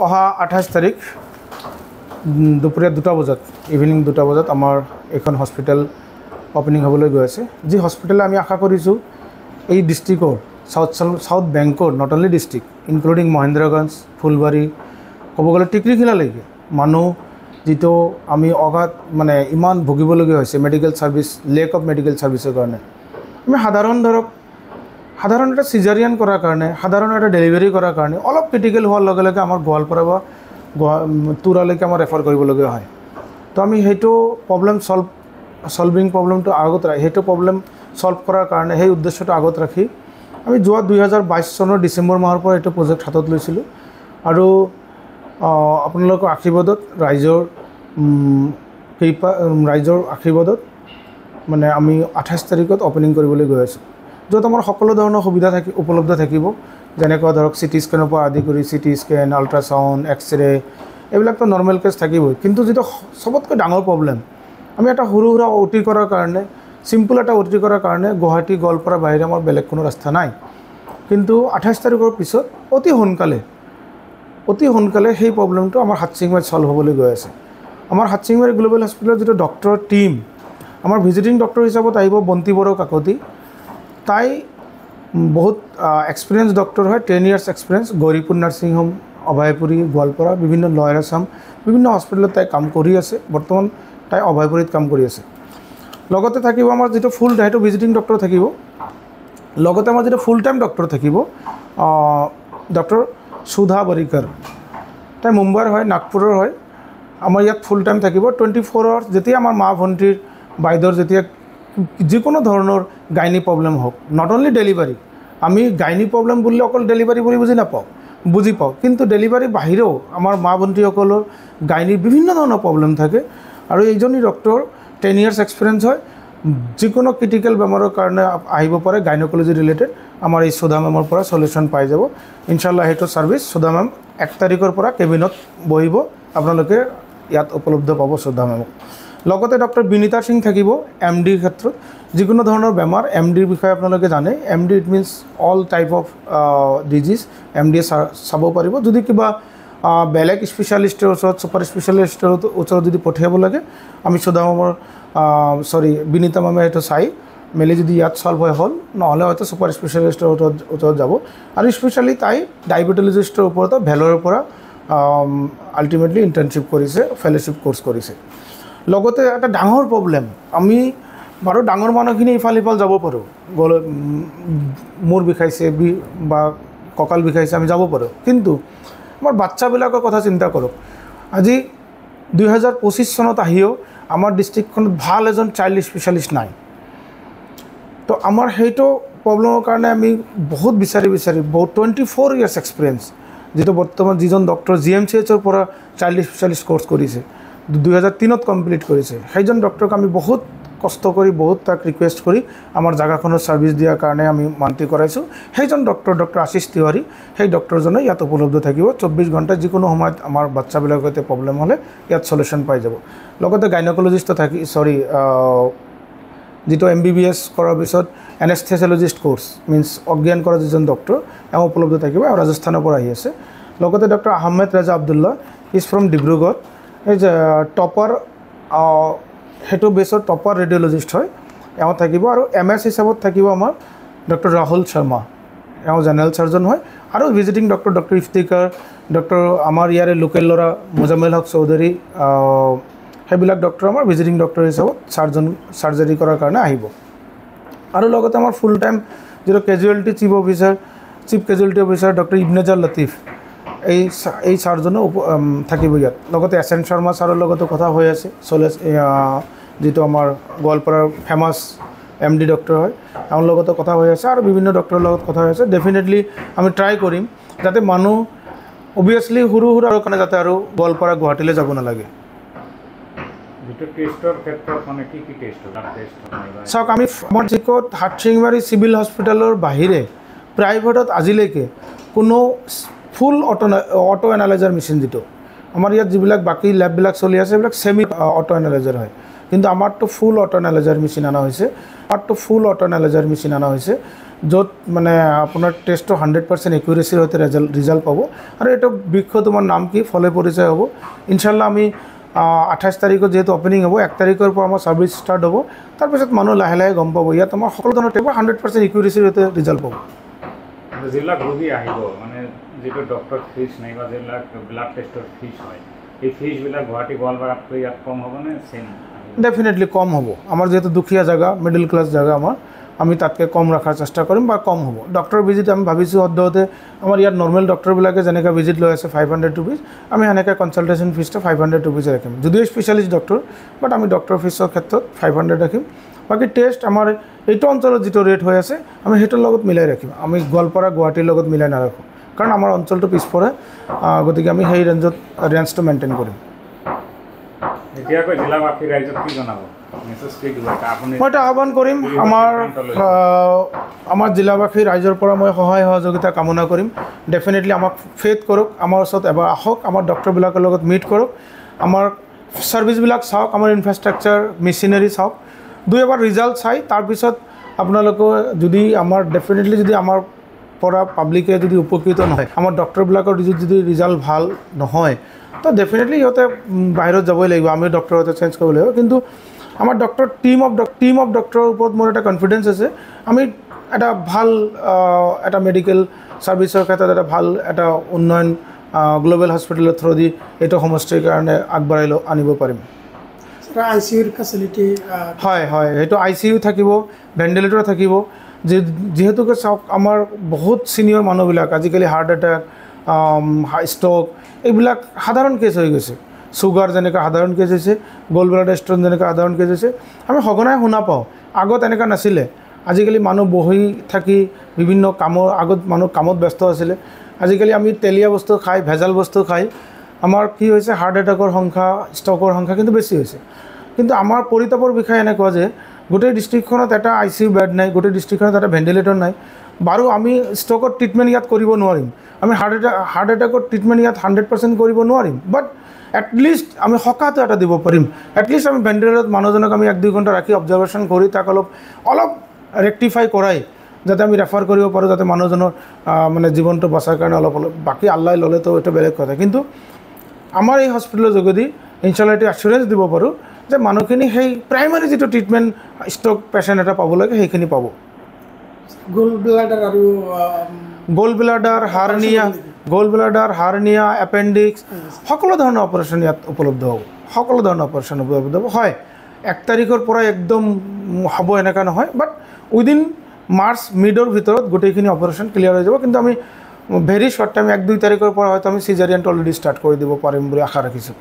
অহা 28 তাৰিখ দুপৰীয়া 2টা বজাত ইভিনিং 2টা বজাত আমাৰ এখন হস্পিটেল ওপেনিং হ'বলৈ গৈ আছে যি হস্পিটেলে আমি আশা কৰিছোঁ এই ডিষ্ট্ৰিক্টৰ সাউথ বেংকৰ not only district including Mahendraganj Phulbari ক'ব গ'লে টিকৰিখিলালৈকে মানুহ যিটো আমি অগাধ মানে ইমান ভুগিবলগীয়া হৈছে medical service lack of medical ছাৰ্ভিচৰ কাৰণে আমি সাধাৰণ এটা সিজাৰিয়ান কৰাৰ কাৰণে সাধাৰণ এটা ডেলিভাৰী কৰাৰ কাৰণে অলপ ক্ৰিটিকেল হোৱাৰ লগে লগে আমাৰ গোৱালপাৰা বা তুৰালৈকে আমাৰ ৰেফাৰ কৰিবলগীয়া হয় তো আমি সেইটো প্ৰব্লেম সলভিং প্ৰব্লেমটো আগত ৰাখি সেইটো প্ৰব্লেম সলভ কৰাৰ কাৰণে সেই উদ্দেশ্যটো আগত ৰাখি আমি যোৱা 2022 চনৰ ডিচেম্বৰ মাহৰ পৰা এইটো প্ৰজেক্ট হাতত লৈছিলোঁ আৰু আপোনালোকৰ আশীৰ্বাদত ৰাইজৰ আশীৰ্বাদত মানে আমি 28 তাৰিখত ওপেনিং কৰিবলৈ গৈ আছোঁ য'ত আমাৰ সকলো ধৰণৰ সুবিধা উপলব্ধ থাকিব যেনেকুৱা ধৰক চিটি স্কেনৰ পৰা আদি কৰি চিটি স্কেন আল্ট্ৰাছাউণ্ড এক্সৰে এইবিলাকতো নৰ্মেল কেছ থাকিবই কিন্তু যিটো সবতকৈ ডাঙৰ প্ৰব্লেম আমি এটা সৰু সুৰা অটি কৰাৰ কাৰণে সিম্পল এটা অটি কৰাৰ কাৰণে গুৱাহাটী গোৱালপাৰা বাহিৰে আমাৰ বেলেগ কোনো ৰাস্তা নাই কিন্তু 28 তাৰিখৰ পিছত অতি সোনকালে সেই প্ৰব্লেমটো আমাৰ হাটচিংমাৰীত সলভ হ'বলৈ গৈ আছে আমাৰ হাটচিংমাৰী গ্লোবেল হস্পিটেলৰ যিটো ডক্টৰ টিম আমাৰ ভিজিটিং ডক্টৰ হিচাপত আহিব বন্তি বড়ো কাকতি তাই বহুত এক্সপিৰিয়েঞ্চ ডক্টৰ হয় 10 years experience Gauripur nursing home Abhayapuri Goalpara বিভিন্ন লয়াৰ আছাম বিভিন্ন হস্পিটেলত তাই কাম কৰি আছে বৰ্তমান তাই অভয়পুৰীত কাম কৰি আছে লগতে থাকিব আমাৰ যিটো ফুল টাইম ভিজিটিং ডক্টৰ থাকিব লগতে আমাৰ যিটো ফুল টাইম ডক্টৰ থাকিব ডক্টৰ সুধা বৰিকাৰ তাই মুম্বাইৰ হয় নাগপুৰৰ হয় আমাৰ ইয়াত ফুল টাইম থাকিব 24 আৱাৰ্ছ যেতিয়া আমাৰ মা ভণ্টিৰ বাইদেউৰ যেতিয়া যিকোনো ধৰণৰ গাইনী প্ৰব্লেম হওক নট অনলি ডেলিভাৰী আমি গাইনী প্ৰব্লেম বুলিলে অকল ডেলিভাৰী বুলি বুজি পাওঁ কিন্তু ডেলিভাৰী বাহিৰেও আমাৰ মা ভণ্টিসকলৰ গাইনীৰ বিভিন্ন ধৰণৰ প্ৰব্লেম থাকে আৰু এইজনী ডক্টৰ 10 ইয়াৰ্ছ এক্সপিৰিয়েঞ্চ হয় যিকোনো ক্ৰিটিকেল বেমাৰৰ কাৰণে আহিব পাৰে গাইনকলজি ৰিলেটেড আমাৰ এই সুধা মেমৰ পৰা সলিউশ্যন পাই যাব ইনশাআল্লাহ সেইটো ছাৰ্ভিচ সুধা মেম 1 তাৰিখৰ পৰা কেবিনত বহিব আপোনালোকে ইয়াত উপলব্ধ পাব সুধা মেমক লগতে ডক্টৰ বিনীতা সিং থাকিব এমডিৰ ক্ষেত্ৰত যিকোনো ধৰণৰ বেমাৰ এমডিৰ বিষয়ে আপোনালোকে জানে MD it means all type of disease এমডিয়ে চাব পাৰিব যদি কিবা বেলেগ স্পেচিয়েলিষ্টৰ ওচৰত ছুপাৰ স্পেচিয়েলিষ্টৰ ওচৰত যদি পঠিয়াব লাগে আমি সুধা মেমৰ বিনীতা মেমে এইটো চাই মেলি যদি ইয়াত সলভ হ'ল নহ'লে হয়তো ছুপাৰ স্পেচিয়েলিষ্টৰ ওচৰত যাব আৰু স্পেচিয়েলি তাই ডায়েবেটলজিষ্টৰ ওপৰত ভেলোৰৰ পৰা আল্টিমেটলি ইণ্টাৰ্ণশ্বিপ কৰিছে ফেলোশ্বিপ কোৰ্চ কৰিছে লগতে এটা ডাঙৰ প্ৰব্লেম আমি বাৰু ডাঙৰ মানুহখিনি ইফাল যাব পাৰোঁ মূৰ বিষাইছে বা কঁকাল বিষাইছে আমি যাব পাৰোঁ কিন্তু আমাৰ বাচ্চাবিলাকৰ কথা চিন্তা কৰক আজি 2025 চনত আহিও আমাৰ ডিষ্ট্ৰিক্টখনত ভাল এজন চাইল্ড স্পেচিয়েলিষ্ট নাই তো আমাৰ সেইটো প্ৰব্লেমৰ কাৰণে আমি বহুত বিচাৰি বহুত 24 ইয়াৰ্ছ এক্সপিৰিয়েঞ্চ যেটো বৰ্তমান যিজন ডক্টৰ GMCHৰ পৰা চাইল্ড স্পেচিয়েলিষ্ট কোৰ্চ কৰিছে 2003ত কমপ্লিট কৰিছে সেইজন ডক্টৰক আমি বহুত কষ্ট কৰি বহুত তাক ৰিকুৱেষ্ট কৰি আমাৰ জাগাখনৰ সাৰ্ভিস দিয়াৰ কাৰণে আমি মান্তি কৰাইছো সেইজন ডক্টৰ আশিষ তিৱাৰী সেই ডক্টৰজনে ইয়াত উপলব্ধ থাকিব 24 ঘণ্টা যিকোনো সময়ত আমাৰ বাচ্চাবিলাকৰ তে প্ৰব্লেম হলে ইয়াত সলিউশন পাই যাব লগতে গাইনোকোলজিষ্ট থাকি যেটো MBBS কৰাৰ পিছত এনেস্থেচিয়োলজিষ্ট কোৰ্স মিন্স অজ্ঞান কৰা যিজন ডক্টৰ এও উপলব্ধ থাকিব আৰু ৰাজস্থানৰ পৰা আহি আছে লগতে doctor Ahmed Raja Abdullah is from Dibrugarh is topper হেটো বেছৰ টপাৰ ৰেডিঅলজিষ্ট হয় এও থাকিব আৰু MS হিচাপত থাকিব আমাৰ ডক্টৰ ৰাহুল শৰ্মা এও জেনাৰেল সাৰ্জন হয় আৰু ভিজিটিং ডক্টৰ ইফতিকাৰ ডক্টৰ আমাৰ ইয়াৰে লোকেল লৰা মুজাম্মেল হক চৌধুৰী হেবিলাক ডক্টৰ আমাৰ ভিজিটিং ডক্টৰ হিচাপত সাৰ্জাৰী কৰাৰ কাৰণে আহিব আৰু লগতে আমাৰ ফুল টাইম যেটো casualty chief casualty officer doctor Ebenezer Latif এই সাৰ্জন থাকিব ইয়াত লগতে এসএন শৰ্মা সাৰৰ লগতে কথা হৈ আছে যেটো আমাৰ গোৱালপাৰাৰ ফেমাস MD ডক্টৰ হয় আমাৰ লগতে কথা হৈ আছে আৰু বিভিন্ন ডক্টৰৰ লগত কথা হৈ আছে ডেফিনেটলি আমি ট্ৰাই কৰিম যাতে মানুহ অবিয়াসলি হুৰু আৰু কাৰণে যাতে আৰু গোৱালপাৰা গুৱাহাটীলৈ যাব নালাগে যেটো টেষ্টৰ ক্ষেত্ৰত মানে কি টেষ্ট হয় টেষ্ট সক আমি মজিকত হাটচিংমাৰী সিভিল হস্পিটালৰ বাহিৰে প্ৰাইভেটত আজিলৈকে কোনো ফুল অটো এনালাইজাৰ মেচিন যেটো আমাৰ ইয়াত যিবিলাক বাকি ল্যাববিলাক চলি আছে এইবিলাক সেমি অটো এনালাইজাৰ হয় কিন্তু আমাৰটো ফুল অটো এনালাইজাৰ মেচিন আনা হৈছে য'ত মানে আপোনাৰ টেষ্টটো 100% একুৰেচিৰ সৈতে ৰিজাল্ট পাব আৰু এইটো বৃক্ষ তোমাৰ নাম কি ফলে পৰিচয় হ'ব ইনশাল্লাহ আমি 28 তাৰিখত যেহেতু ওপেনিং হ'ব 1 তাৰিখৰ পৰা আমাৰ সাৰ্ভিস ষ্টাৰ্ট হ'ব তাৰপিছত মানুহ লাহে লাহে গম পাব ইয়াত আমাৰ সকলো ধৰণৰ টেষ্ট 100% একুৰেচিৰ সৈতে ৰিজাল্ট পাব যিবিলাক ৰোগী আহিব মানে যেটো ডক্টৰ ফিজ নাই বা যিবিলাক ব্লাড টেষ্টৰ ফিজ হয় এই ফিজবিলাক গুৱাহাটী গোৱালপাৰাতকৈ ইয়াত কম হ'বনে সেম ডেফিনেটলি কম হ'ব আমাৰ যেহেতু দুখীয়া জায়গা মিডল ক্লাস জায়গা আমাৰ আমি তাতকৈ কম ৰাখাৰ চেষ্টা কৰিম বা কম হ'ব ডক্টৰ ভিজিট আমি ভাবিছোঁ সদ্যহতে আমাৰ ইয়াত নৰ্মেল ডক্টৰবিলাকে যেনেকৈ ভিজিট লৈ আছে 500 ৰুপিজ আমি সেনেকৈ কনচালটেশ্যন ফিজটো 500 ৰুপিজ ৰাখিম যদিও স্পেচিয়েলিষ্ট ডক্টৰ বাট আমি ডক্টৰ ফিজৰ ক্ষেত্ৰত 500 ৰাখিম বাকি টেষ্ট আমাৰ এইটো অঞ্চলত যিটো ৰেট হৈ আছে আমি সেইটোৰ লগত মিলাই ৰাখিম আমি গোৱালপাৰা গুৱাহাটীৰ লগত মিলাই নাৰাখোঁ কাৰণ আমাৰ অঞ্চলটো পিছপৰে গতিকে আমি সেই ৰেঞ্জটো মেইনটেইন কৰিম এতিয়াকৈ জিলাবাসী ৰাইজক কি জনাব মেছেজ কি দিব আপুনি মই এটা আহ্বান কৰিম আমাৰ জিলাবাসী ৰাইজৰ পৰা মই সহায় সহযোগিতা কামনা কৰিম ডেফিনেটলি আমাক ফেথ কৰক আমাৰ ওচৰত এবাৰ আহক আমাৰ ডক্টৰবিলাকৰ লগত মিট কৰক আমাৰ সাৰ্ভিসবিলাক চাওক আমাৰ ইনফ্ৰাষ্ট্ৰাকচাৰ মেচিনাৰী চাওক দুই এবাৰ ৰিজাল্ট চাই তাৰপিছত আপোনালোকে যদি আমাৰ ডেফিনেটলি যদি আমাৰ পৰা পাব্লিকে যদি উপকৃত নহয় আমাৰ ডক্টৰবিলাকৰ যদি ৰিজাল্ট ভাল নহয় তো ডেফিনেটলি সিহঁতে বাহিৰত যাবই লাগিব আমি ডক্টৰৰ সৈতে চেঞ্জ কৰিব লাগিব কিন্তু আমাৰ ডক্টৰ টিম অফ ডক্টৰৰ ওপৰত মোৰ এটা কনফিডেন্স আছে আমি এটা ভাল এটা মেডিকেল সাৰ্ভিসৰ ক্ষেত্ৰত এটা ভাল এটা উন্নয়ন গ্লোবেল হস্পিটেলৰ থ্ৰু দি এইটো সমষ্টিৰ কাৰণে আগবঢ়াই আনিব পাৰিম আইচিইউৰ ফেচিলিটি হয় হয় সেইটো আইচিইউ থাকিব ভেণ্টিলেটৰ থাকিব যেহেতুকে চাওক আমাৰ বহুত সিনিয়ৰ মানুহবিলাক আজিকালি হাৰ্ট এটাক ষ্ট্ৰোক এইবিলাক সাধাৰণ কেছ হৈ গৈছে সুগাৰ যেনেকৈ সাধাৰণ কেছ হৈছে গ'ল্ড ব্লাডাৰ ষ্ট'ন যেনেকৈ সাধাৰণ কেছ হৈছে আমি সঘনাই শুনা পাওঁ আগত এনেকুৱা নাছিলে আজিকালি মানুহ বহি থাকি বিভিন্ন কামৰ আগত মানুহ কামত ব্যস্ত আছিলে আজিকালি আমি তেলীয়া বস্তু খাই ভেজাল বস্তু খাই আমাৰ কি হৈছে হাৰ্ট এটাকৰ সংখ্যা ষ্ট্ৰোকৰ সংখ্যা কিন্তু বেছি হৈছে কিন্তু আমাৰ পৰিতাপৰ বিষয়ে এনেকুৱা যে গোটেই ডিষ্ট্ৰিক্টখনত এটা আইচিইউ বেড নাই গোটেই ডিষ্ট্ৰিক্টখনত এটা ভেণ্টিলেটৰ নাই বাৰু আমি ষ্ট্ৰোকৰ ট্ৰিটমেণ্ট ইয়াত কৰিব নোৱাৰিম আমি হাৰ্ট এটাকৰ ট্ৰিটমেণ্ট ইয়াত 100% কৰিব নোৱাৰিম বাট এটলিষ্ট আমি সকাহটো এটা দিব পাৰিম এটলিষ্ট আমি ভেণ্টিলেটৰত মানুহজনক আমি 1-2 ঘণ্টা ৰাখি অবজাৰভেশ্যন কৰি তাক অলপ ৰেক্টিফাই কৰাই যাতে আমি ৰেফাৰ কৰিব পাৰোঁ যাতে মানুহজনৰ মানে জীৱনটো বচাৰ কাৰণে অলপ বাকী আল্লাই ল'লেতো এইটো বেলেগ কথা কিন্তু আমাৰ এই হস্পিটেলৰ যোগেদি ইনশাল্লাহ এইটো এচুৰেঞ্চ দিব পাৰোঁ যে মানুহখিনি সেই প্ৰাইমাৰী যিটো ট্ৰিটমেণ্ট ষ্ট্ৰোক পেচেণ্ট এটা পাব লাগে সেইখিনি পাব গ'ল্ড ব্লাডাৰ হাৰ্নিয়া এপেণ্ডিক্স সকলো ধৰণৰ অপাৰেশ্যন ইয়াত উপলব্ধ হ'ব হয় 1 তাৰিখৰ পৰা একদম হ'ব এনেকুৱা নহয় বাট উইদিন মাৰ্চ মিডৰ ভিতৰত গোটেইখিনি অপাৰেশ্যন ক্লিয়াৰ হৈ যাব কিন্তু আমি ভেৰি শ্বৰ্ট টাইম 1-2 তাৰিখৰ পৰা হয়তো আমি চিজাৰিয়ানটো অলৰেডি ষ্টাৰ্ট কৰি দিব পাৰিম বুলি আশা ৰাখিছোঁ